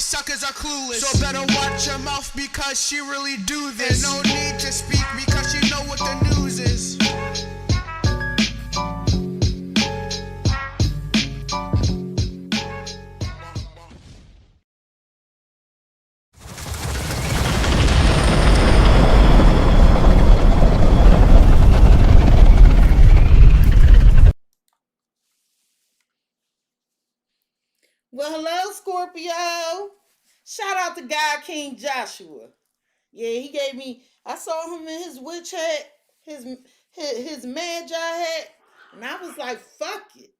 these suckers are clueless. So better watch your mouth because she really do this. And no need to speak because you know what the news is. Well, hello, Scorpio. Shout out to God King Joshua. Yeah, he gave me. I saw him in his witch hat, his his magi hat, and I was like, "Fuck it,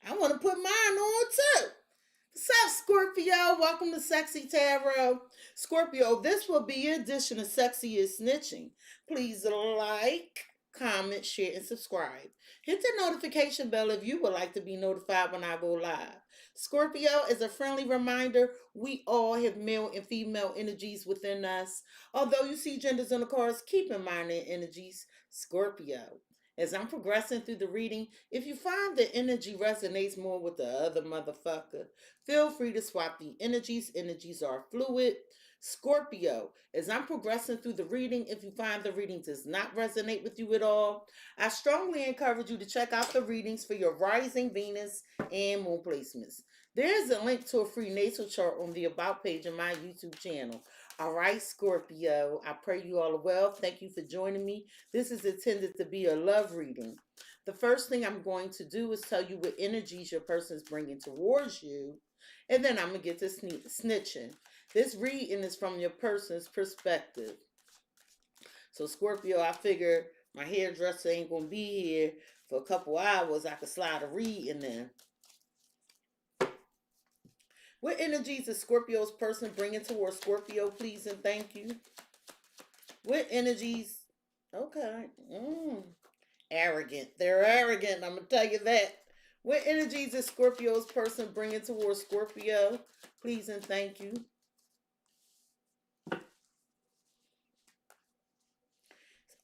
I want to put mine on too." What's up, Scorpio? Welcome to CexxiTarot. Scorpio, this will be your edition of Sexy is Snitching. Please like, comment, share, and subscribe. Hit the notification bell if you would like to be notified when I go live. Scorpio, as a friendly reminder, we all have male and female energies within us. Although you see genders on the cards, keep in mind their energies. Scorpio. As I'm progressing through the reading, if you find the energy resonates more with the other motherfucker, feel free to swap the energies. Energies are fluid. Scorpio, as I'm progressing through the reading, if you find the reading does not resonate with you at all, I strongly encourage you to check out the readings for your rising Venus and moon placements. There's a link to a free natal chart on the About page of my YouTube channel. All right, Scorpio, I pray you all are well. Thank you for joining me. This is intended to be a love reading. The first thing I'm going to do is tell you what energies your person is bringing towards you, and then I'm going to get to snitching. This reading is from your person's perspective. So, Scorpio, I figured my hairdresser ain't going to be here for a couple hours. I could slide a read in there. What energies is Scorpio's person bringing towards Scorpio, please and thank you? What energies? Okay. Arrogant. They're arrogant. I'm going to tell you that. What energies is Scorpio's person bringing towards Scorpio, please and thank you?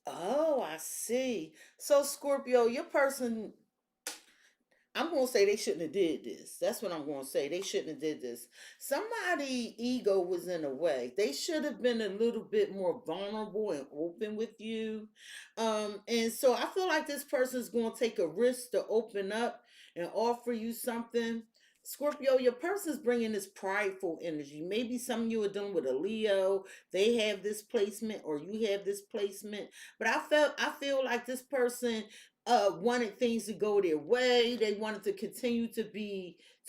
Oh, I see. So, Scorpio, your person, I'm going to say they shouldn't have did this. That's what I'm going to say. They shouldn't have did this. Somebody's ego was in the way. They should have been a little bit more vulnerable and open with you. And so I feel like this person's going to take a risk to open up and offer you something. Scorpio, your person's bringing this prideful energy. Maybe some of you are dealing with a Leo. They have this placement or you have this placement. But I feel like this person wanted things to go their way. They wanted to continue to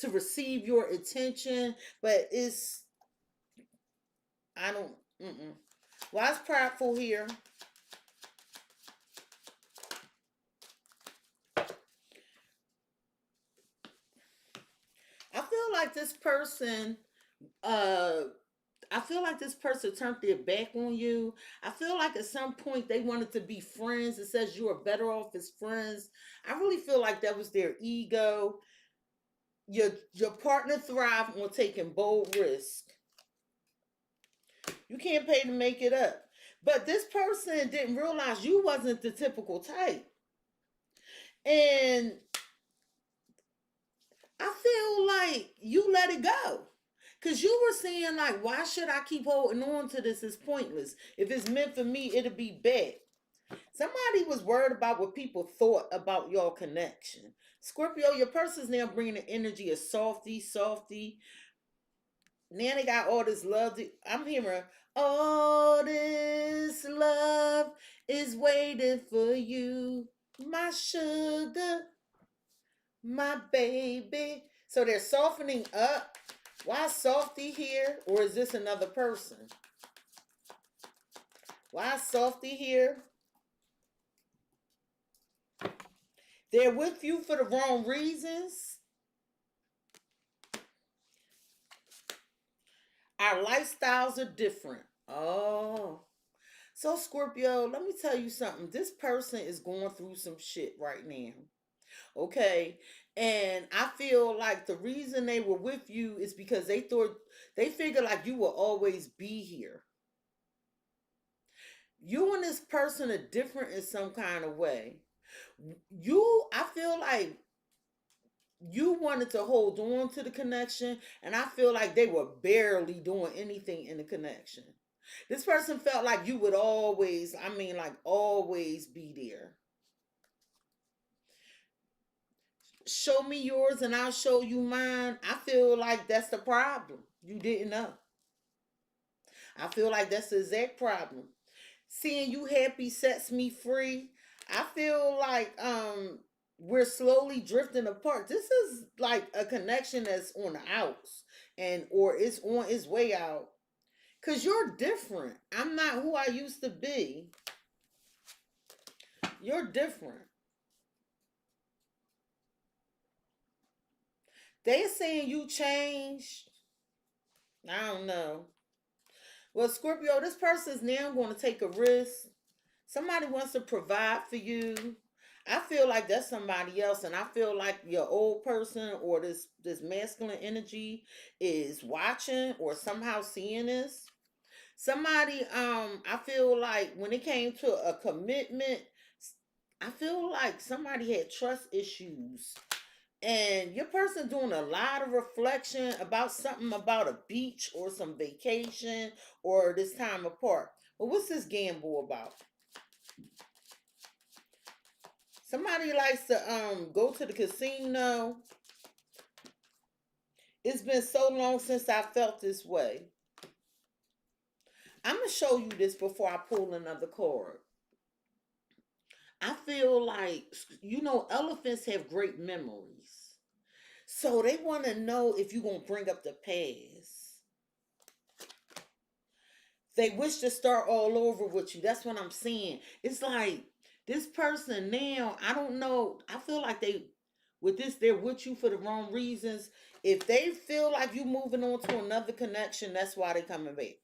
receive your attention, but I don't. Why is prideful here? I feel like this person turned their back on you. I feel like at some point they wanted to be friends. It says you are better off as friends. I really feel like that was their ego. Your partner thrive on taking bold risks. You can't pay to make it up. But this person didn't realize you wasn't the typical type. And I feel like you let it go. Because you were saying, like, why should I keep holding on to this? It's pointless. If it's meant for me, it'll be bad. Somebody was worried about what people thought about your connection. Scorpio, your person's now bringing the energy of softy. Now they got all this love. I'm hearing all this love is waiting for you, my sugar, my baby. So they're softening up. Why softy here? Or is this another person? Why softy here? They're with you for the wrong reasons. Our lifestyles are different. Oh. So, Scorpio, let me tell you something. This person is going through some shit right now. Okay. And I feel like the reason they were with you is because they figured like you will always be here. You and this person are different in some kind of way. I feel like you wanted to hold on to the connection, and I feel like they were barely doing anything in the connection. This person felt like you would always, I mean, like always be there. Show me yours and I'll show you mine. I feel like that's the problem. You didn't know. I feel like that's the exact problem. Seeing you happy sets me free. I feel like we're slowly drifting apart. This is like a connection that's on the outs and or it's on its way out. Cause you're different. I'm not who I used to be. You're different. They're saying you changed. I don't know. Well, Scorpio, this person is now going to take a risk. Somebody wants to provide for you. I feel like that's somebody else, and I feel like your old person or this masculine energy is watching or somehow seeing this. Somebody, I feel like when it came to a commitment, I feel like somebody had trust issues and your person doing a lot of reflection about something about a beach or some vacation or this time apart. But what's this gamble about? Somebody likes to go to the casino. It's been so long since I felt this way. I'm gonna show you this before I pull another card. I feel like, elephants have great memories. So they want to know if you're going to bring up the past. They wish to start all over with you. That's what I'm saying. It's like this person now, I don't know. I feel like they're with you for the wrong reasons. If they feel like you moving on to another connection, that's why they coming back.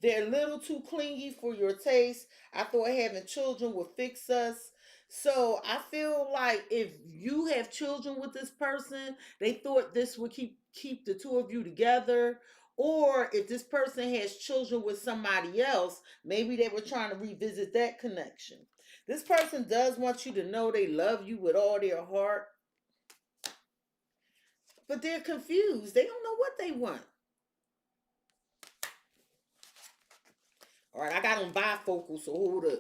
They're a little too clingy for your taste. I thought having children would fix us. So I feel like if you have children with this person, they thought this would keep the two of you together. Or if this person has children with somebody else, maybe they were trying to revisit that connection. This person does want you to know they love you with all their heart, but they're confused. They don't know what they want. All right, I got on bifocal, so hold up.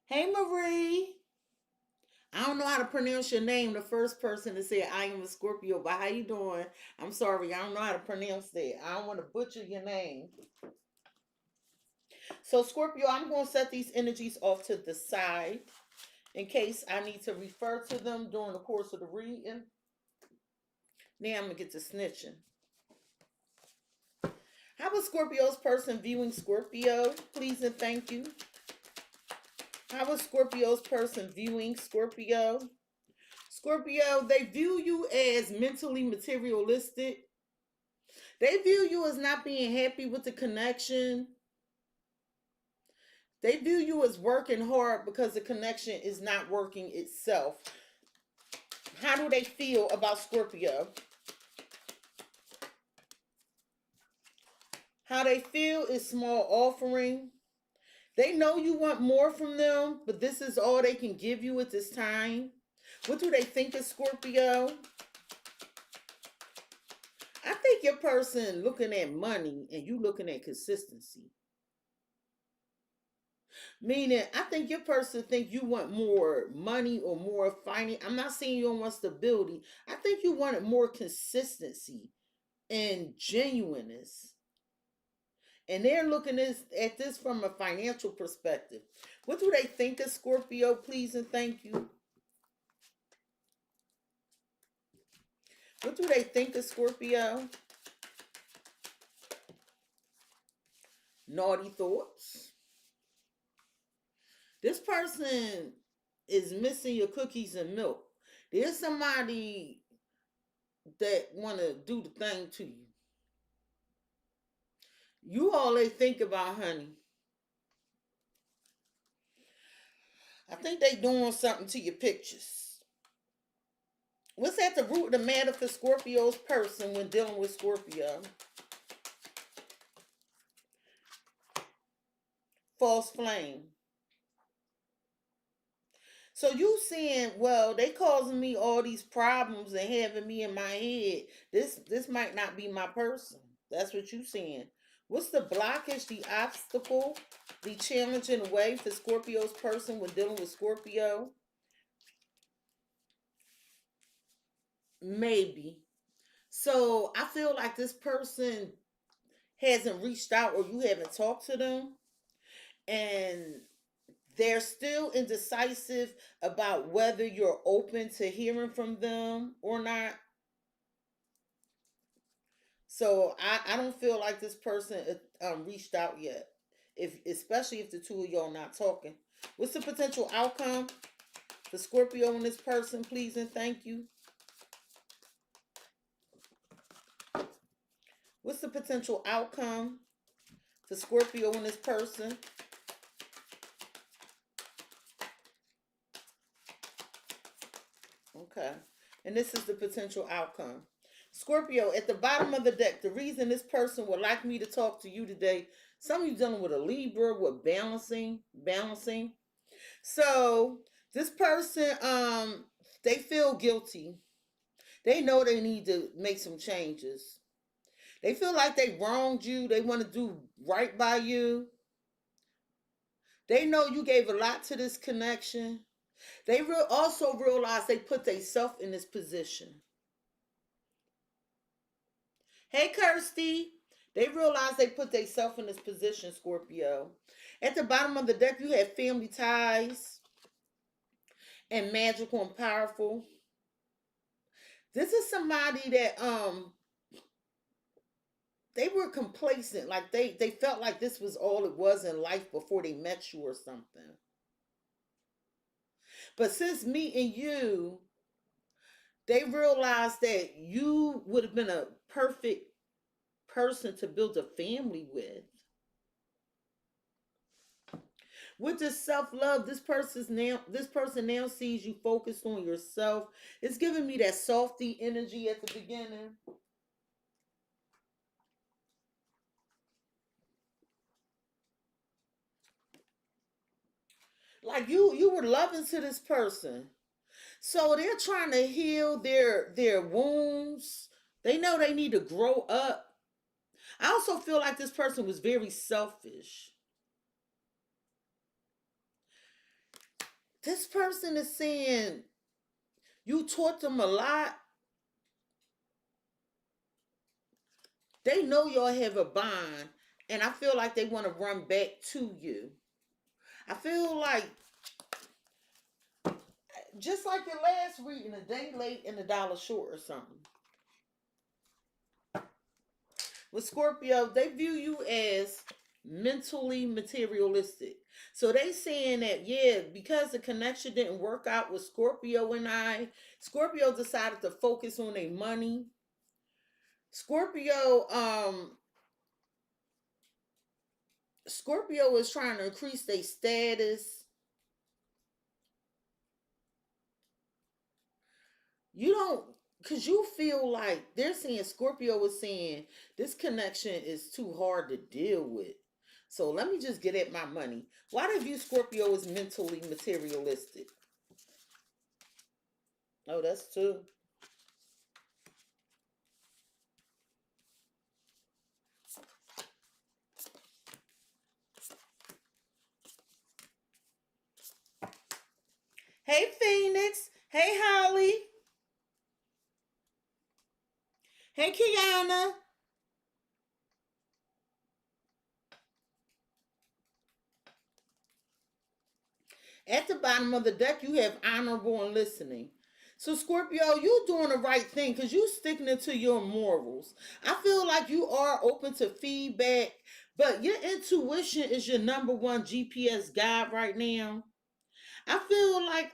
Hey, Marie. I don't know how to pronounce your name. The first person to say I am a Scorpio, but how you doing? I'm sorry, I don't know how to pronounce that. I don't want to butcher your name. So, Scorpio, I'm going to set these energies off to the side in case I need to refer to them during the course of the reading. Now I'm going to get to snitching. How was Scorpio's person viewing Scorpio? Please and thank you. How was Scorpio's person viewing Scorpio? Scorpio, they view you as mentally materialistic. They view you as not being happy with the connection. They view you as working hard because the connection is not working itself. How do they feel about Scorpio? How they feel is small offering. They know you want more from them, but this is all they can give you at this time. What do they think of Scorpio? I think your person looking at money and you looking at consistency. Meaning, I think your person think you want more money or more finance. I'm not saying you don't want stability. I think you wanted more consistency and genuineness. And they're looking at this from a financial perspective. What do they think of Scorpio? Please and thank you. What do they think of Scorpio? Naughty thoughts. This person is missing your cookies and milk. There's somebody that want to do the thing to you. You all they think about, honey. I think they doing something to your pictures. What's at the root of the matter for Scorpio's person when dealing with Scorpio? false flame. So you saying, well, they causing me all these problems and having me in my head. This might not be my person. That's what you saying. What's the blockage, the obstacle, the challenge in the way for Scorpio's person when dealing with Scorpio? Maybe. So I feel like this person hasn't reached out or you haven't talked to them and they're still indecisive about whether you're open to hearing from them or not. So I don't feel like this person reached out yet. If especially if the two of y'all not talking. What's the potential outcome for Scorpio and this person, please and thank you? What's the potential outcome for Scorpio and this person? Okay. And this is the potential outcome. Scorpio, at the bottom of the deck, the reason this person would like me to talk to you today, some of you dealing with a Libra with balancing. So this person, they feel guilty. They know they need to make some changes. They feel like they wronged you. They want to do right by you. They know you gave a lot to this connection. They also realize they put themselves in this position. Hey, Kirsty. They realize they put themselves in this position, Scorpio. At the bottom of the deck, you have family ties and magical and powerful. This is somebody that they were complacent. Like they felt like this was all it was in life before they met you or something. But since meeting you, they realized that you would have been a perfect person to build a family with. With this self-love, this person now sees you focused on yourself. It's giving me that softy energy at the beginning. Like you were loving to this person. So they're trying to heal their wounds. They know they need to grow up. I also feel like this person was very selfish. This person is saying you taught them a lot. They know y'all have a bond, and I feel like they want to run back to you. I feel like just like your last reading, a day late and a dollar short or something. With Scorpio, they view you as mentally materialistic. So they saying that, yeah, because the connection didn't work out with Scorpio and Scorpio decided to focus on their money. Scorpio, Scorpio is trying to increase their status. You don't, because you feel like they're saying, Scorpio was saying, this connection is too hard to deal with. So let me just get at my money. Why do you view Scorpio as mentally materialistic? Oh, that's two. Hey, Phoenix. Hey, Holly. Hey, Kiana. At the bottom of the deck, you have honorable and listening. So, Scorpio, you doing the right thing because you sticking to your morals. I feel like you are open to feedback, but your intuition is your number one GPS guide right now. I feel like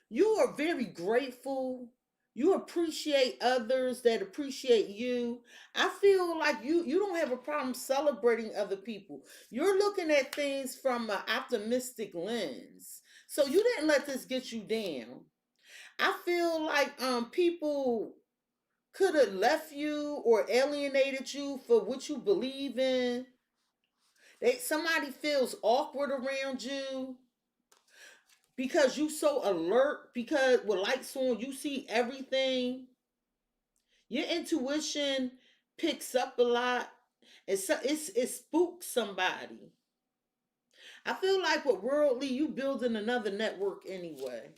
you are very grateful. You appreciate others that appreciate you. I feel like you don't have a problem celebrating other people. You're looking at things from an optimistic lens. So you didn't let this get you down. I feel like people could have left you or alienated you for what you believe in. Somebody feels awkward around you because you so alert, because with lights on, you see everything. Your intuition picks up a lot. It spooks somebody. I feel like with worldly, you building another network anyway.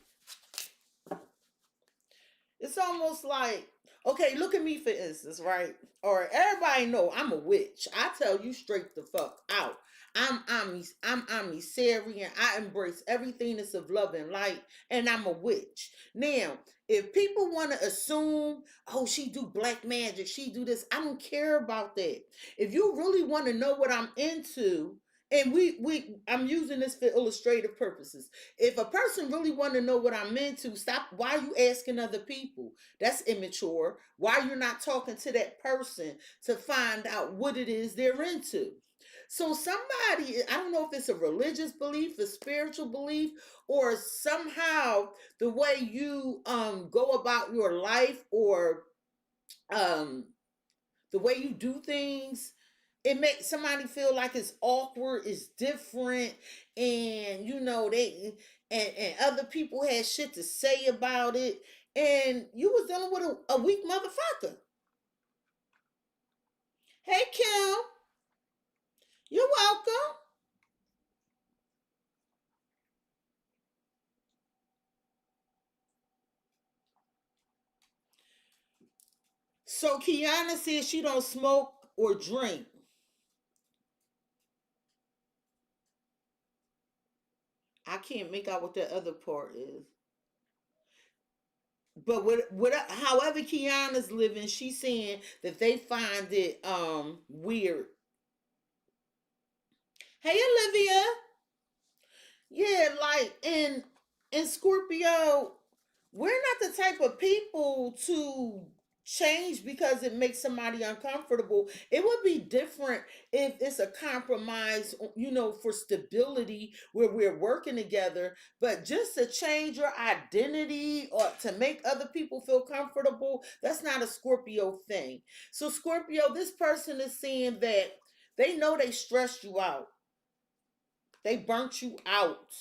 It's almost like, okay, look at me for instance, right? Or everybody know I'm a witch. I tell you straight the fuck out. I'm omniserian. I embrace everything that's of love and light, and I'm a witch. Now, if people want to assume, oh, she do black magic, she do this, I don't care about that. If you really want to know what I'm into, and I'm using this for illustrative purposes. If a person really want to know what I'm into, stop. Why are you asking other people? That's immature. Why you're not talking to that person to find out what it is they're into? So somebody, I don't know if it's a religious belief, a spiritual belief, or somehow the way you go about your life, or um the way you do things, it makes somebody feel like it's awkward, it's different, and and other people had shit to say about it, and you was dealing with a weak motherfucker. Hey Kim, you're welcome. So Kiana says she don't smoke or drink. I can't make out what the other part is. But however Kiana's living, she's saying that they find it weird. Hey Olivia. Yeah, like in Scorpio, we're not the type of people to change because it makes somebody uncomfortable. It would be different if it's a compromise, for stability where we're working together. But just to change your identity or to make other people feel comfortable, that's not a Scorpio thing. So Scorpio, this person is saying that they know they stressed you out. They burnt you out.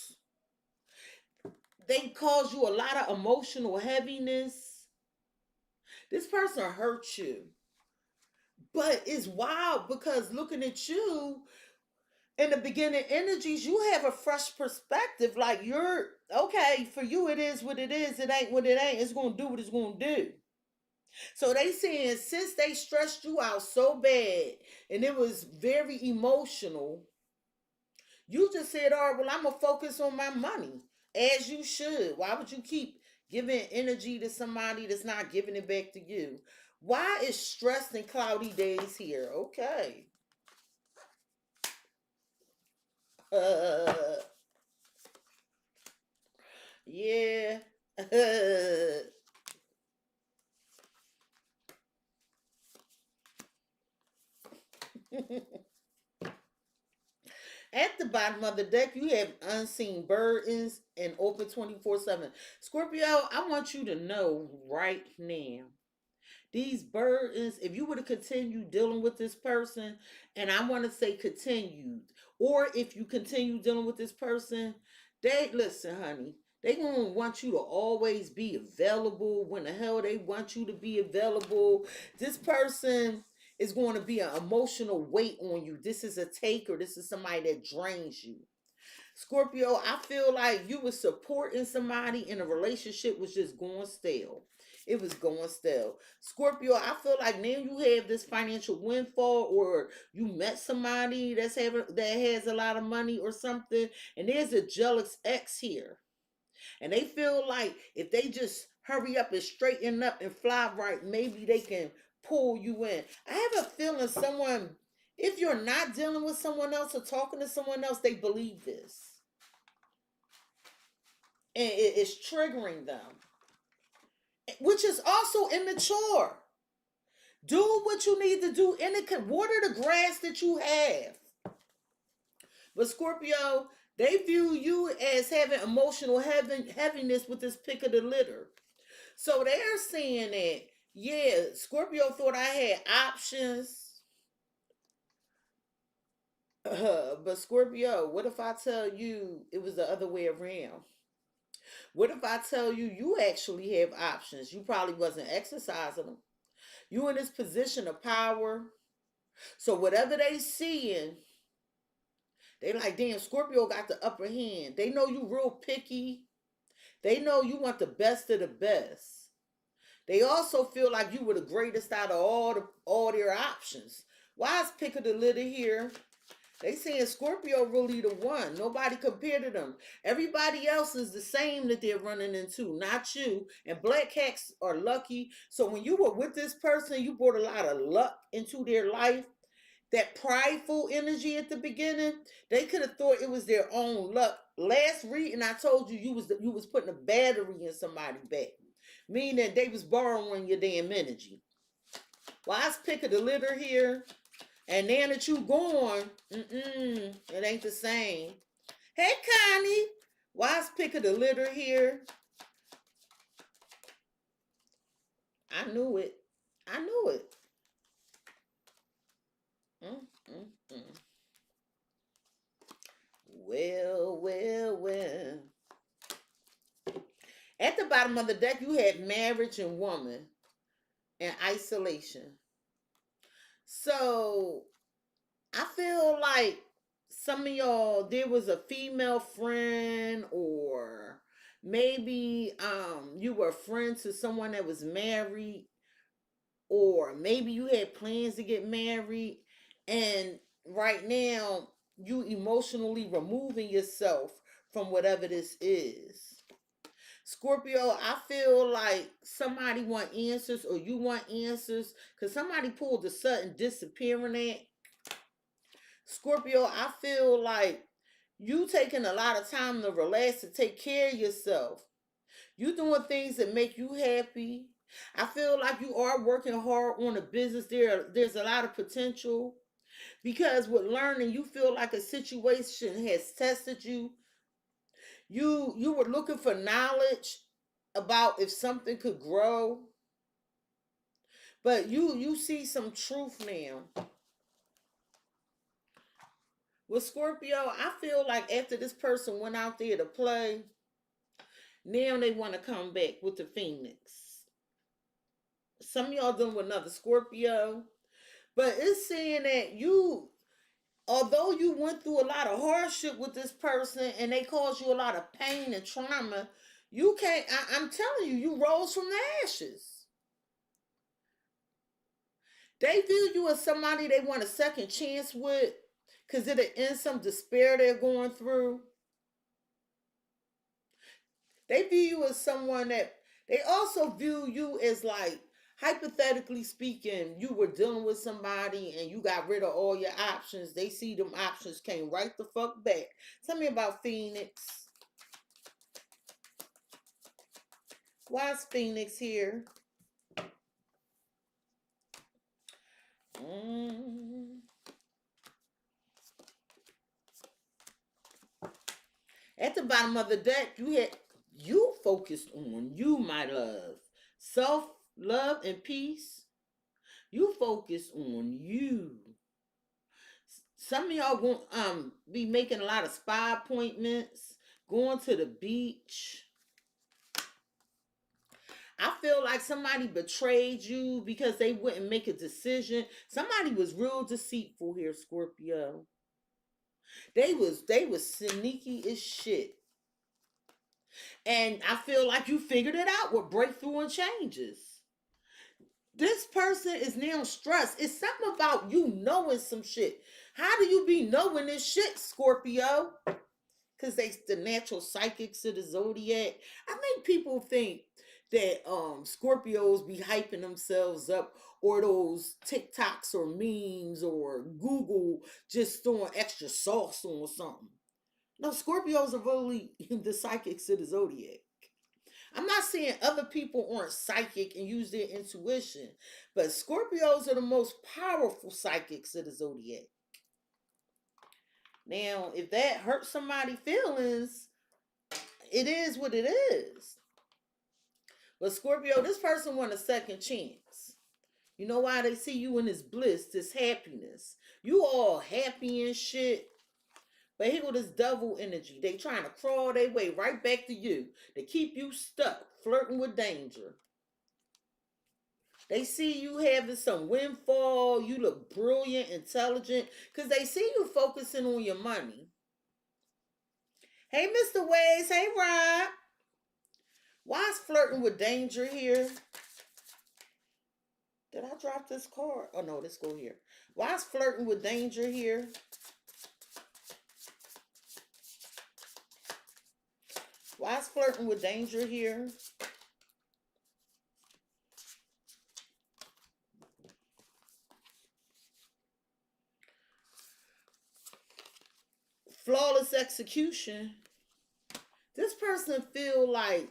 They cause you a lot of emotional heaviness. This person hurt you. But it's wild because looking at you in the beginning energies, you have a fresh perspective. Like, you're okay, for you it is what it is. It ain't what it ain't. It's gonna do what it's gonna do. So they saying since they stressed you out so bad and it was very emotional, you just said, all right, well, I'm going to focus on my money, as you should. Why would you keep giving energy to somebody that's not giving it back to you? Why is stressed and cloudy days here? Okay. Yeah. At the bottom of the deck, you have unseen burdens and open 24/7. Scorpio, I want you to know right now, these burdens, if you were to continue dealing with this person, and I want to say continued, or if you continue dealing with this person, they, listen, honey, they gonna want you to always be available when the hell they want you to be available. This person is going to be an emotional weight on you. This is a taker. This is somebody that drains you. Scorpio, I feel like you were supporting somebody and the relationship was just going stale. It was going stale. Scorpio, I feel like now you have this financial windfall, or you met somebody that has a lot of money or something, and there's a jealous ex here. And they feel like if they just hurry up and straighten up and fly right, maybe they can pull you in. I have a feeling someone, if you're not dealing with someone else or talking to someone else, they believe this. And it's triggering them, which is also immature. Do what you need to do. Water the grass that you have. But Scorpio, they view you as having emotional heaviness with this pick of the litter. So they're saying that, yeah, Scorpio thought I had options. But Scorpio, what if I tell you it was the other way around? What if I tell you you actually have options? You probably wasn't exercising them. You in this position of power. So whatever they seeing, they like, damn, Scorpio got the upper hand. They know you real picky. They know you want the best of the best. They also feel like you were the greatest out of all their options. Why is pick of the litter here? They saying Scorpio really the one. Nobody compared to them. Everybody else is the same that they're running into, not you. And black cats are lucky. So when you were with this person, you brought a lot of luck into their life. That prideful energy at the beginning, they could have thought it was their own luck. Last reading, I told you you was putting a battery in somebody's back, meaning they was borrowing your damn energy. Well, I was picking the litter here, and now that you gone, it ain't the same. Hey, Connie, why is picking the litter here? I knew it. I knew it. Well, well, well. At the bottom of the deck, you had marriage and woman and isolation. So I feel like some of y'all, there was a female friend, or maybe you were a friend to someone that was married, or maybe you had plans to get married, and right now you emotionally removing yourself from whatever this is. Scorpio, I feel like somebody want answers, or you want answers, because somebody pulled a sudden disappearing act. Scorpio, I feel like you taking a lot of time to relax, to take care of yourself. You doing things that make you happy. I feel like you are working hard on a business. There's a lot of potential, because with learning, you feel like a situation has tested you. You were looking for knowledge about if something could grow, but you see some truth now. With Scorpio, I feel like after this person went out there to play, now they want to come back with the Phoenix. Some of y'all dealing with another Scorpio, but it's saying that you, although you went through a lot of hardship with this person and they caused you a lot of pain and trauma, you can't, I'm telling you, you rose from the ashes. They view you as somebody they want a second chance with, because it'll end some despair they're going through. They view you as someone that, they also view you as, like, hypothetically speaking, you were dealing with somebody and you got rid of all your options. They see them options came right the fuck back. Tell me about Phoenix. Why is Phoenix here? At the bottom of the deck, you focused on you, my love. Self-love and peace. You focus on you. Some of y'all going be making a lot of spa appointments, going to the beach. I feel like somebody betrayed you because they wouldn't make a decision. Somebody was real deceitful here, Scorpio. They was sneaky as shit. And I feel like you figured it out with breakthrough and changes. This person is now stressed. It's something about you knowing some shit. How do you be knowing this shit, Scorpio? Because they the natural psychics of the zodiac. I think people think that Scorpios be hyping themselves up, or those TikToks or memes or Google just throwing extra sauce on something. No, Scorpios are really the psychics of the zodiac. I'm not saying other people aren't psychic and use their intuition, but Scorpios are the most powerful psychics of the zodiac. Now, if that hurts somebody's feelings, it is what it is. But Scorpio, this person want a second chance. You know why? They see you in this bliss, this happiness. You all happy and shit. But here go this devil energy. They trying to crawl their way right back to you. They keep you stuck, flirting with danger. They see you having some windfall. You look brilliant, intelligent, because they see you focusing on your money. Hey, Mr. Ways. Hey, Rob. Why is flirting with danger here? Did I drop this card? Oh, no, let's go here. Why is flirting with danger here? Why is flirting with danger here? Flawless execution. This person feel like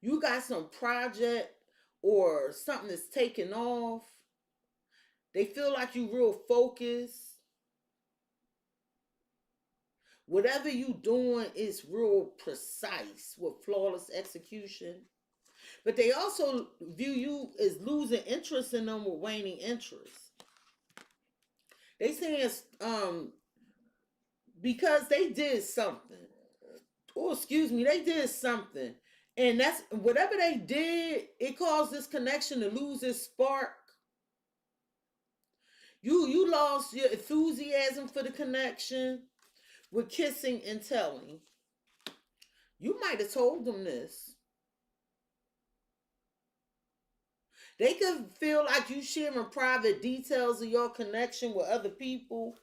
you got some project or something that's taking off. They feel like you real focused. Whatever you doing is real precise with flawless execution. But they also view you as losing interest in them with waning interest. They saying because they did something. Oh, excuse me, they did something. And that's whatever they did, it caused this connection to lose its spark. You lost your enthusiasm for the connection with kissing and telling. You might have told them this. They could feel like you sharing private details of your connection with other people.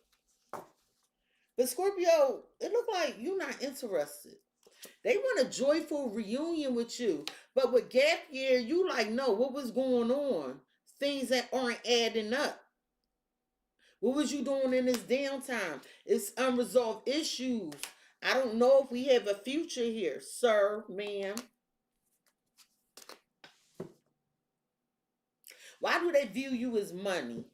But Scorpio, it looked like you're not interested. They want a joyful reunion with you. But with gap year, you like, no, what was going on? Things that aren't adding up. What was you doing in this downtime? It's unresolved issues. I don't know if we have a future here, sir, ma'am. Why do they view you as money?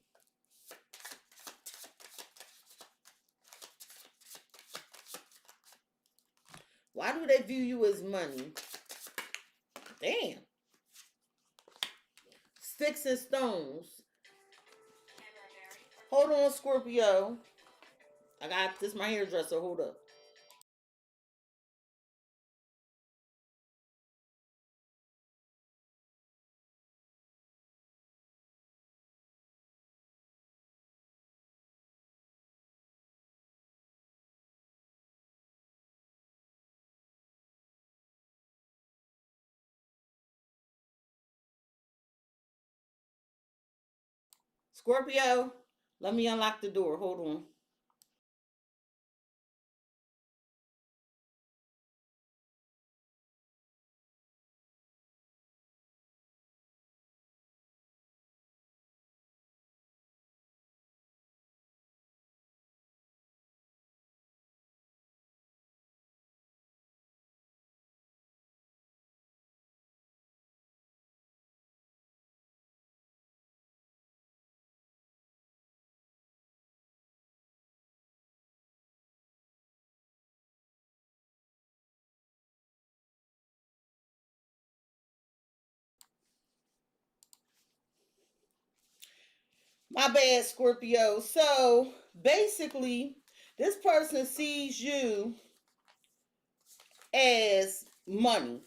Why do they view you as money? Damn. Sticks and stones. Hold on, Scorpio. I got this, my hairdresser. Hold up. Scorpio, let me unlock the door. Hold on. My bad, Scorpio. So basically, this person sees you as money.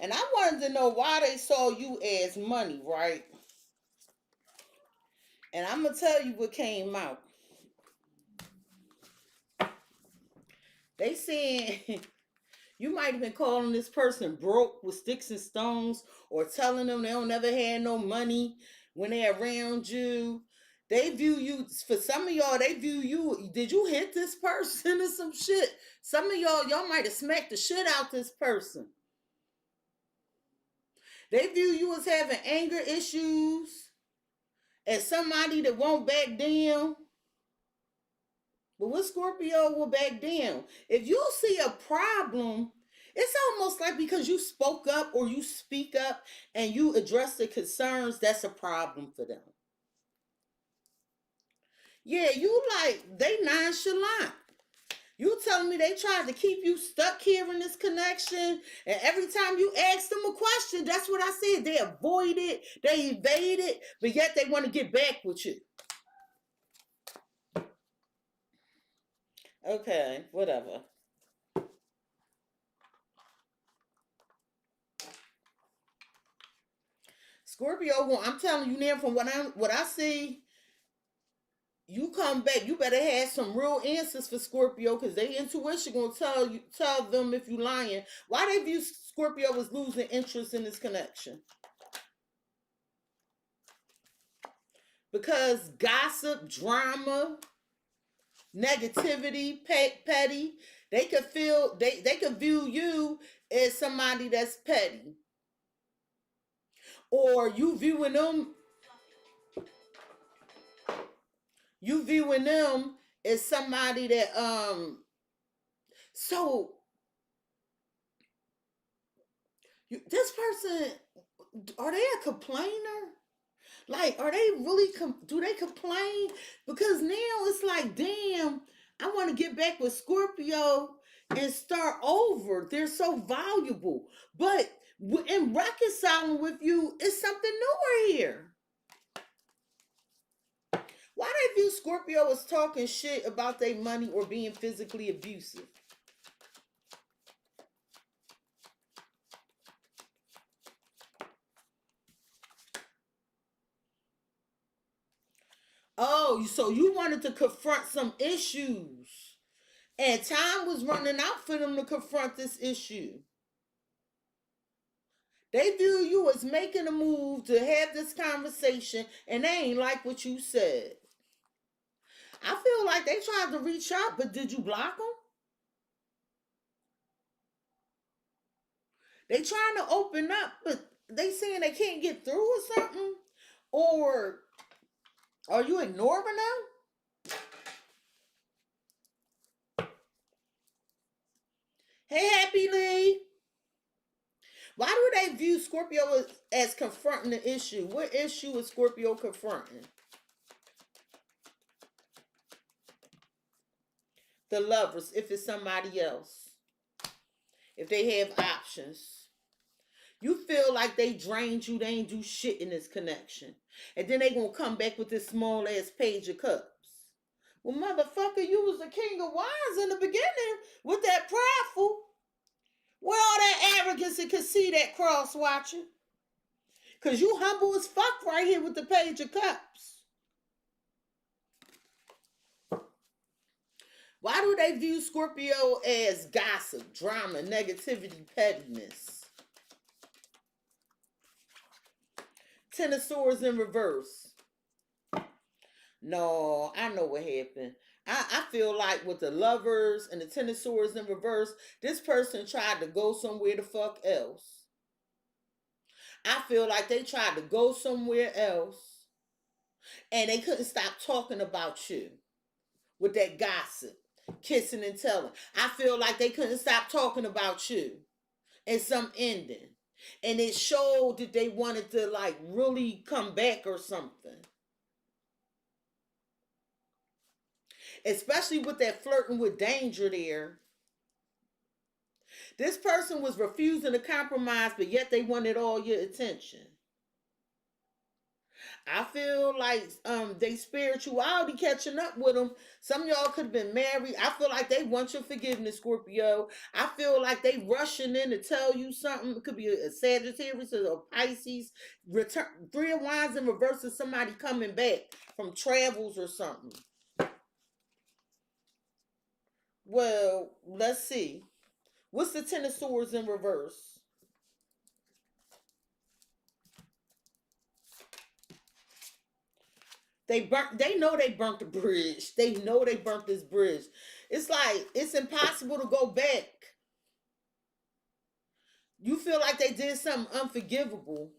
And I wanted to know why they saw you as money, right? And I'm going to tell you what came out. They saying you might have been calling this person broke with sticks and stones or telling them they don't never had no money when they're around you. They view you, for some of y'all, they view you, did you hit this person or some shit? Some of y'all might have smacked the shit out this person. They view you as having anger issues, as somebody that won't back down. But what Scorpio will back down? If you see a problem, it's almost like because you spoke up or you speak up and you address the concerns, that's a problem for them. Yeah, you like, they nonchalant. You tell telling me they tried to keep you stuck here in this connection, and every time you ask them a question, that's what I said. They avoid it, they evade it, but yet they want to get back with you. Okay, whatever. Scorpio, I'm telling you now, from what I see, you come back, you better have some real answers for Scorpio, because their intuition gonna tell them if you lying. Why they view Scorpio as losing interest in this connection? Because gossip, drama, negativity, petty. They could feel they could view you as somebody that's petty, or you viewing them as somebody that so this person, are they a complainer? Like, are they really do they complain? Because now it's like, damn, I want to get back with Scorpio and start over. They're so valuable, but in reconciling with you, it's something newer here. Why they view Scorpio as talking shit about their money or being physically abusive? Oh, so you wanted to confront some issues, and time was running out for them to confront this issue. They view you as making a move to have this conversation, and they ain't like what you said. I feel like they tried to reach out, but did you block them? They trying to open up, but they saying they can't get through or something? Or are you ignoring them? Hey, Happy Lee. Why do they view Scorpio as confronting the issue? What issue is Scorpio confronting? The Lovers, if it's somebody else. If they have options. You feel like they drained you, they ain't do shit in this connection. And then they gonna come back with this small ass Page of Cups. Well, motherfucker, you was the King of Wands in the beginning with that prideful. Where all that arrogance and conceit at, cross watching? Because you humble as fuck right here with the Page of Cups. Why do they view Scorpio as gossip, drama, negativity, pettiness? Ten of Swords in reverse. No, I know what happened. I feel like with the Lovers and the Ten of Swords in reverse, this person tried to go somewhere the fuck else. I feel like they tried to go somewhere else and they couldn't stop talking about you with that gossip, kissing and telling. I feel like they couldn't stop talking about you and some ending. And it showed that they wanted to like really come back or something. Especially with that flirting with danger there. This person was refusing to compromise, but yet they wanted all your attention. I feel like they spirituality catching up with them. Some of y'all could have been married. I feel like they want your forgiveness, Scorpio. I feel like they rushing in to tell you something. It could be a Sagittarius or a Pisces. Return 3 of Wands in reverse is somebody coming back from travels or something. Well, let's see. What's the Ten of Swords in reverse? They know they burnt the bridge. They know they burnt this bridge. It's like it's impossible to go back. You feel like they did something unforgivable.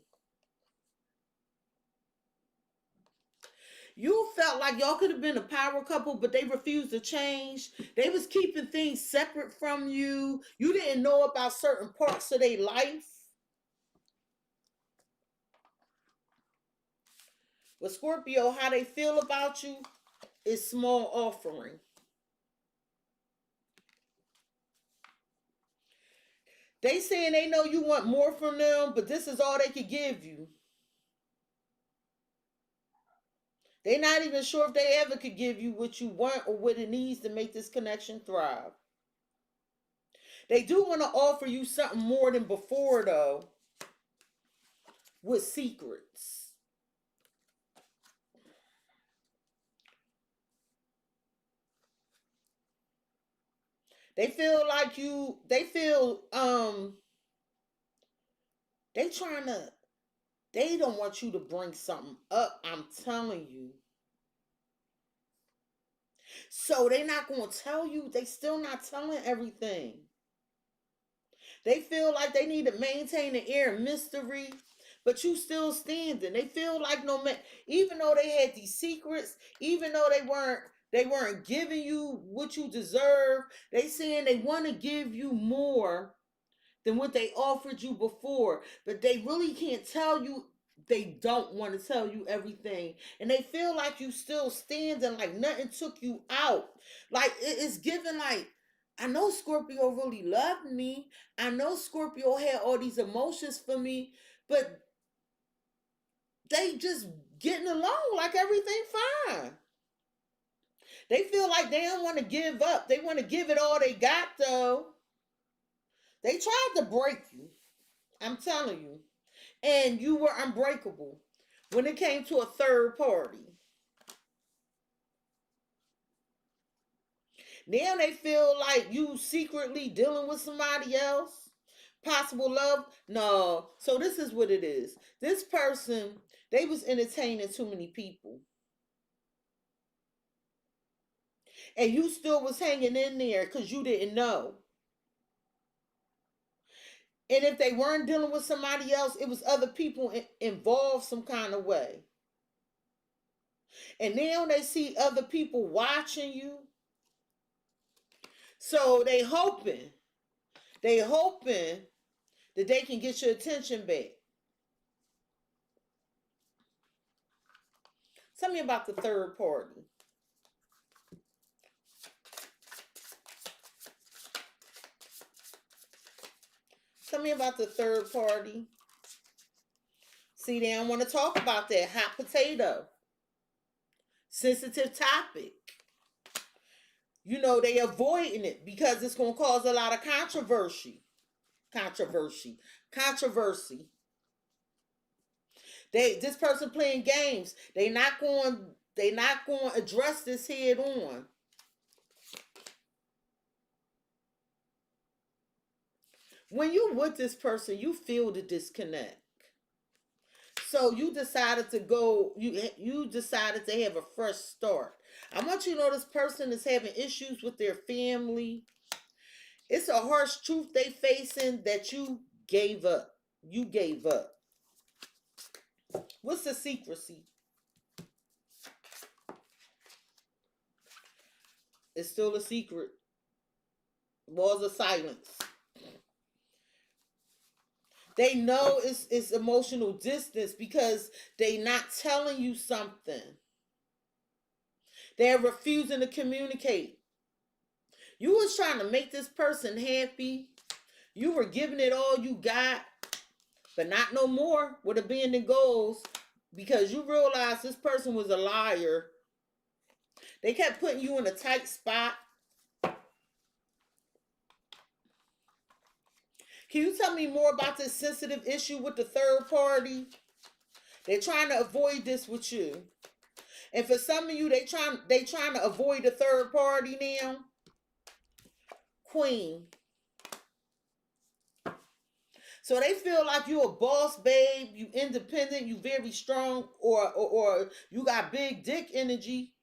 You felt like y'all could have been a power couple, but they refused to change. They was keeping things separate from you. You didn't know about certain parts of their life. With Scorpio, how they feel about you is small offering. They saying they know you want more from them, but this is all they could give you. They're not even sure if they ever could give you what you want or what it needs to make this connection thrive. They do want to offer you something more than before, though, with secrets. They feel like you, they don't want you to bring something up, I'm telling you. So they not going to tell you, they still not telling everything. They feel like they need to maintain the air of mystery, but you still standing. They feel like no man, even though they had these secrets, even though they weren't giving you what you deserve, they saying they want to give you more than what they offered you before, but they really can't tell you. They don't want to tell you everything, and they feel like you still standing, like nothing took you out. Like it's given like, I know Scorpio really loved me. I know Scorpio had all these emotions for me, but they just getting along like everything fine. They feel like they don't want to give up. They want to give it all they got, though. They tried to break you. I'm telling you. And you were unbreakable when it came to a third party. Now they feel like you secretly dealing with somebody else. Possible love? No. So this is what it is. This person, they was entertaining too many people. And you still was hanging in there because you didn't know. And if they weren't dealing with somebody else, it was other people involved some kind of way. And now they see other people watching you. So they hoping that they can get your attention back. Tell me about the third party. Tell me about the third party. See, they don't want to talk about that hot potato. Sensitive topic. You know, they avoiding it because it's going to cause a lot of controversy. This person playing games. They not going to address this head on. When you with this person, you feel the disconnect. So you decided to go, you decided to have a fresh start. I want you to know this person is having issues with their family. It's a harsh truth they facing that you gave up. You gave up. What's the secrecy? It's still a secret. Walls of silence. They know it's emotional distance because they not telling you something. They're refusing to communicate. You was trying to make this person happy. You were giving it all you got, but not no more with abandoned goals because you realized this person was a liar. They kept putting you in a tight spot. Can you tell me more about this sensitive issue with the third party? They're trying to avoid this with you. And for some of you, they trying to avoid the third party now. Queen. So they feel like you a boss, babe, you independent, you very strong, or you got big dick energy.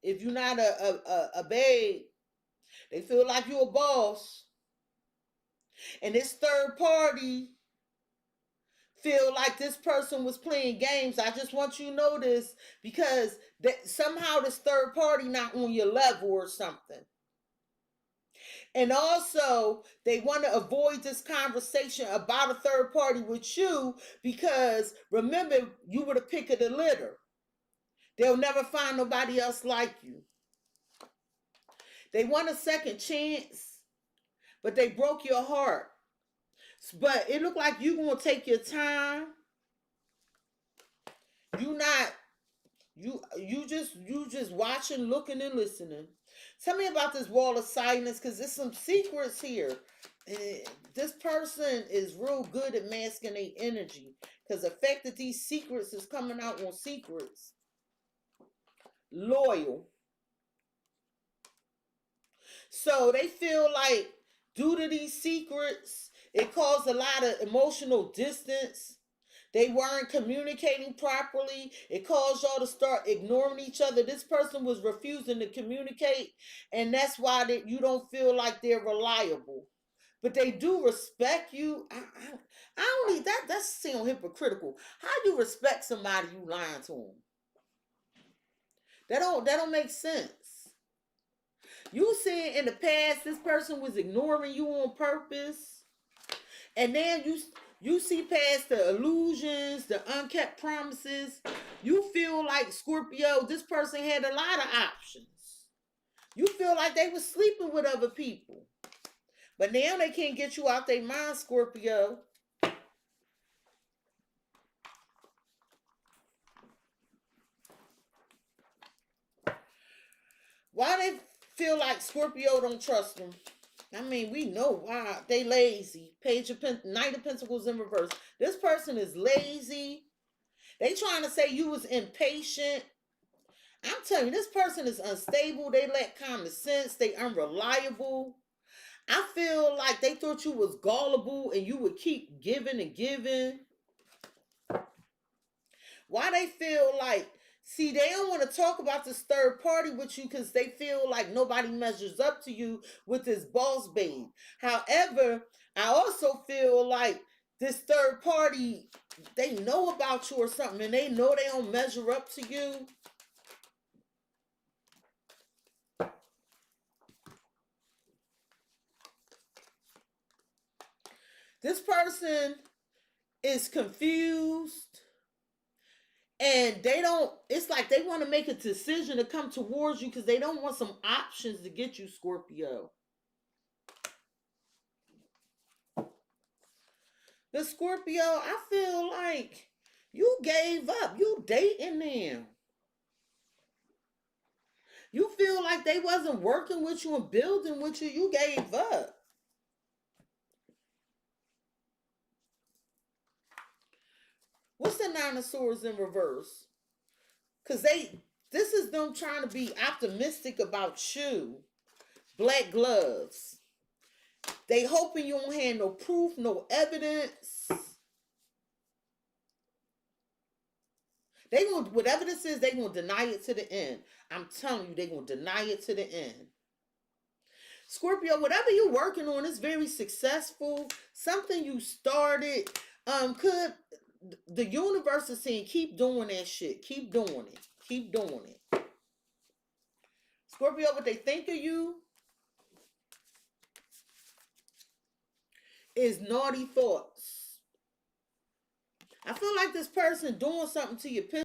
If you're not a babe, they feel like you a boss. And this third party feel like this person was playing games. I just want you to know this because somehow this third party not on your level or something. And also, they want to avoid this conversation about a third party with you because remember, you were the pick of the litter. They'll never find nobody else like you. They want a second chance, but they broke your heart. But it look like you gonna take your time. You not you just watching, looking, and listening. Tell me about this wall of silence, because there's some secrets here. This person is real good at masking their energy, because the fact that these secrets is coming out on secrets. Loyal. So they feel like due to these secrets, it caused a lot of emotional distance. They weren't communicating properly. It caused y'all to start ignoring each other. This person was refusing to communicate, and that's why you don't feel like they're reliable. But they do respect you. I don't need that. That sounds hypocritical. How you respect somebody you lying to them? That don't make sense. You said in the past this person was ignoring you on purpose, and then you see past the illusions, the unkept promises. You feel like, Scorpio, this person had a lot of options. You feel like they were sleeping with other people, but now they can't get you out their mind, Scorpio. Why they feel like Scorpio don't trust them? I mean, we know why. They lazy. Knight of Pentacles in reverse. This person is lazy. They trying to say you was impatient. I'm telling you, this person is unstable. They lack common sense. They unreliable. I feel like they thought you was gullible and you would keep giving and giving. Why they feel like, see, they don't want to talk about this third party with you because they feel like nobody measures up to you with this boss babe. However, I also feel like this third party, they know about you or something, and they know they don't measure up to you. This person is confused, and they don't, it's like they want to make a decision to come towards you because they don't want some options to get you, Scorpio. The Scorpio, I feel like you gave up. You dating them. You feel like they wasn't working with you and building with you. You gave up. What's the Nine of Swords in reverse? Because this is them trying to be optimistic about you. Black gloves. They hoping you don't have no proof, no evidence. They gonna, whatever this is, they gonna deny it to the end. I'm telling you, they gonna deny it to the end. Scorpio, whatever you're working on is very successful. Something you started, could, the universe is saying, keep doing that shit. Keep doing it. Keep doing it. Scorpio, what they think of you is naughty thoughts. I feel like this person doing something to you.